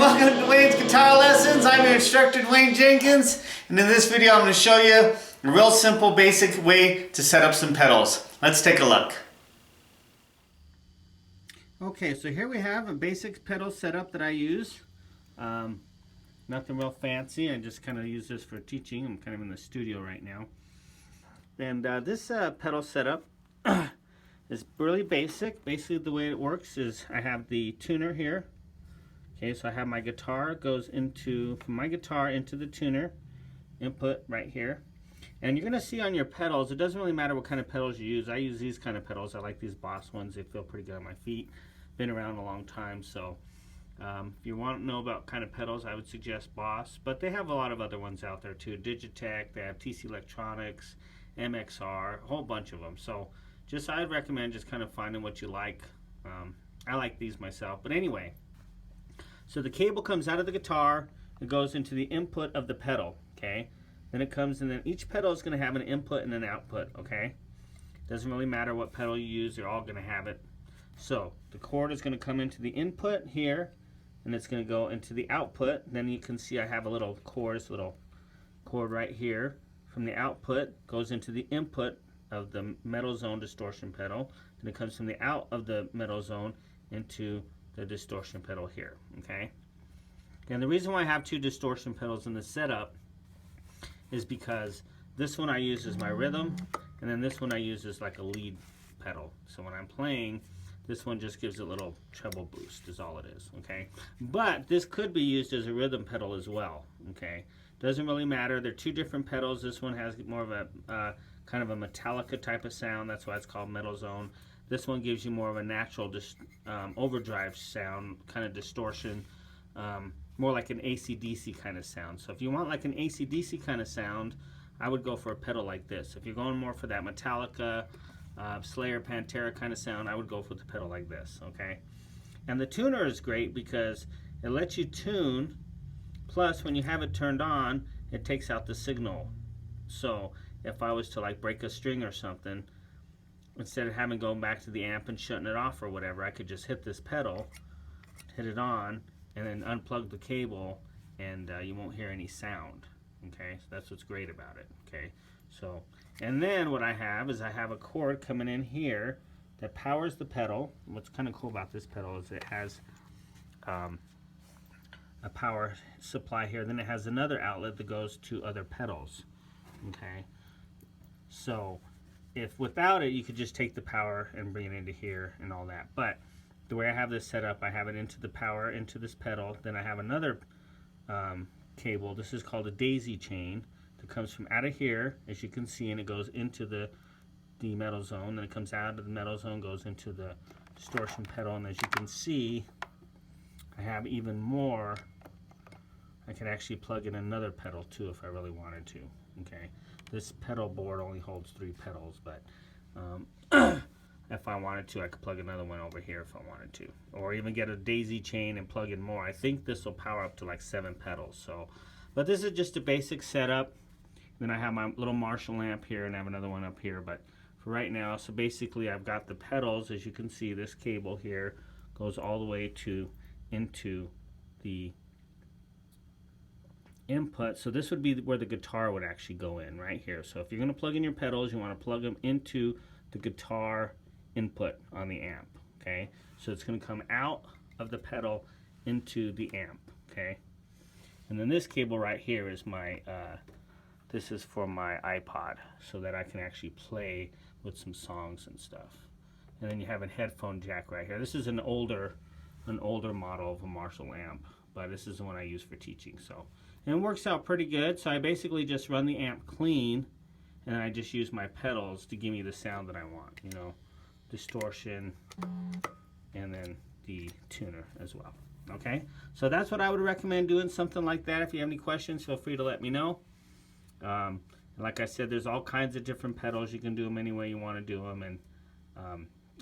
Welcome to Dwayne's Guitar Lessons. I'm your instructor, Dwayne Jenkins, and in this video I'm going to show you a real simple, basic way to set up some pedals. Let's take a look. Okay, so here we have a basic pedal setup that I use. Nothing real fancy. I just kind of use this for teaching. I'm kind of in the studio right now. And this pedal setup is really basic. Basically the way it works is I have the tuner here. Okay, so I have my guitar, goes into, from my guitar into the tuner, input right here. And you're going to see on your pedals, it doesn't really matter what kind of pedals you use. I use these kind of pedals. I like these Boss ones. They feel pretty good on my feet. Been around a long time, so if you want to know about kind of pedals, I would suggest Boss. But they have a lot of other ones out there too. Digitech, they have TC Electronics, MXR, a whole bunch of them. So just I'd recommend just kind of finding what you like. I like these myself. But anyway, so the cable comes out of the guitar, it goes into the input of the pedal, okay? Then it comes, and then each pedal is going to have an input and an output, okay? Doesn't really matter what pedal you use, they're all going to have it. So the cord is going to come into the input here, and it's going to go into the output. Then you can see I have a little cord, this little cord right here. From the output, goes into the input of the metal zone distortion pedal, and it comes from the out of the metal zone into the distortion pedal here, okay? And the reason why I have two distortion pedals in the setup is because this one I use as my rhythm, and then this one I use as like a lead pedal. So when I'm playing, this one just gives a little treble boost is all it is, okay? But this could be used as a rhythm pedal as well, okay? Doesn't really matter. They're two different pedals. This one has more of a kind of a Metallica type of sound. That's why it's called metal zone. This one gives you more of a natural overdrive sound, kind of distortion, more like an AC/DC kind of sound. So if you want like an AC/DC kind of sound, I would go for a pedal like this. If you're going more for that Metallica, Slayer, Pantera kind of sound, I would go for the pedal like this, okay? And the tuner is great because it lets you tune, plus when you have it turned on, it takes out the signal. So if I was to like break a string or something, instead of having going back to the amp and shutting it off or whatever, I could just hit this pedal, hit it on, and then unplug the cable, and you won't hear any sound. Okay, so that's what's great about it. Okay, so, and then what I have is I have a cord coming in here that powers the pedal. What's kind of cool about this pedal is it has a power supply here. Then it has another outlet that goes to other pedals. Okay, so if without it, you could just take the power and bring it into here and all that. But the way I have this set up, I have it into the power, into this pedal. Then I have another cable. This is called a daisy chain that comes from out of here, as you can see, and it goes into the metal zone. Then it comes out of the metal zone, goes into the distortion pedal. And as you can see, I have even more. I could actually plug in another pedal too if I really wanted to. Okay, this pedal board only holds 3 pedals, but if I wanted to, I could plug another one over here if I wanted to, or even get a daisy chain and plug in more. I think this will power up to like 7 pedals. So, but this is just a basic setup. Then I have my little Marshall amp here, and I have another one up here. But for right now, so basically I've got the pedals. As you can see, this cable here goes all the way to into the input. So this would be where the guitar would actually go in, right here. So if you're going to plug in your pedals, you want to plug them into the guitar input on the amp, okay? So it's going to come out of the pedal into the amp, okay? And then this cable right here is my, this is for my iPod, so that I can actually play with some songs and stuff. And then you have a headphone jack right here. This is an older model of a Marshall amp, but this is the one I use for teaching. So, and it works out pretty good. So I basically just run the amp clean, and I just use my pedals to give me the sound that I want, you know, distortion, and then the tuner as well. Okay, so that's what I would recommend doing, something like that. If you have any questions, feel free to let me know. Like I said, there's all kinds of different pedals. You can do them any way you want to do them, and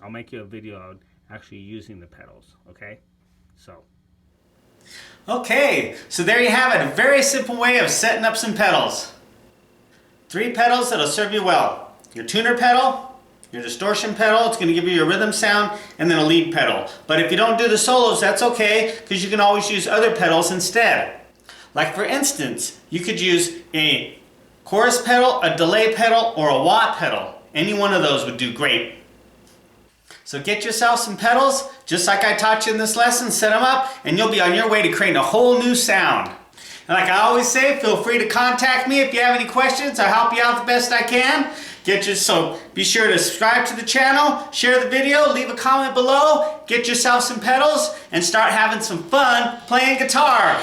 I'll make you a video actually using the pedals. Okay, so. Okay, so there you have it, a very simple way of setting up some pedals. 3 pedals that'll serve you well. Your tuner pedal, your distortion pedal, it's going to give you your rhythm sound, and then a lead pedal. But if you don't do the solos, that's okay, because you can always use other pedals instead. Like for instance, you could use a chorus pedal, a delay pedal, or a wah pedal. Any one of those would do great. So get yourself some pedals, just like I taught you in this lesson, set them up, and you'll be on your way to creating a whole new sound. And like I always say, feel free to contact me if you have any questions. I'll help you out the best I can. So be sure to subscribe to the channel, share the video, leave a comment below, get yourself some pedals, and start having some fun playing guitar.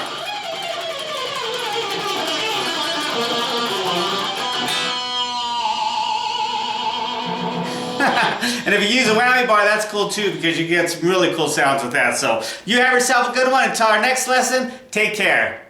And if you use a whammy bar, that's cool too, because you get some really cool sounds with that. So you have yourself a good one. Until our next lesson, take care.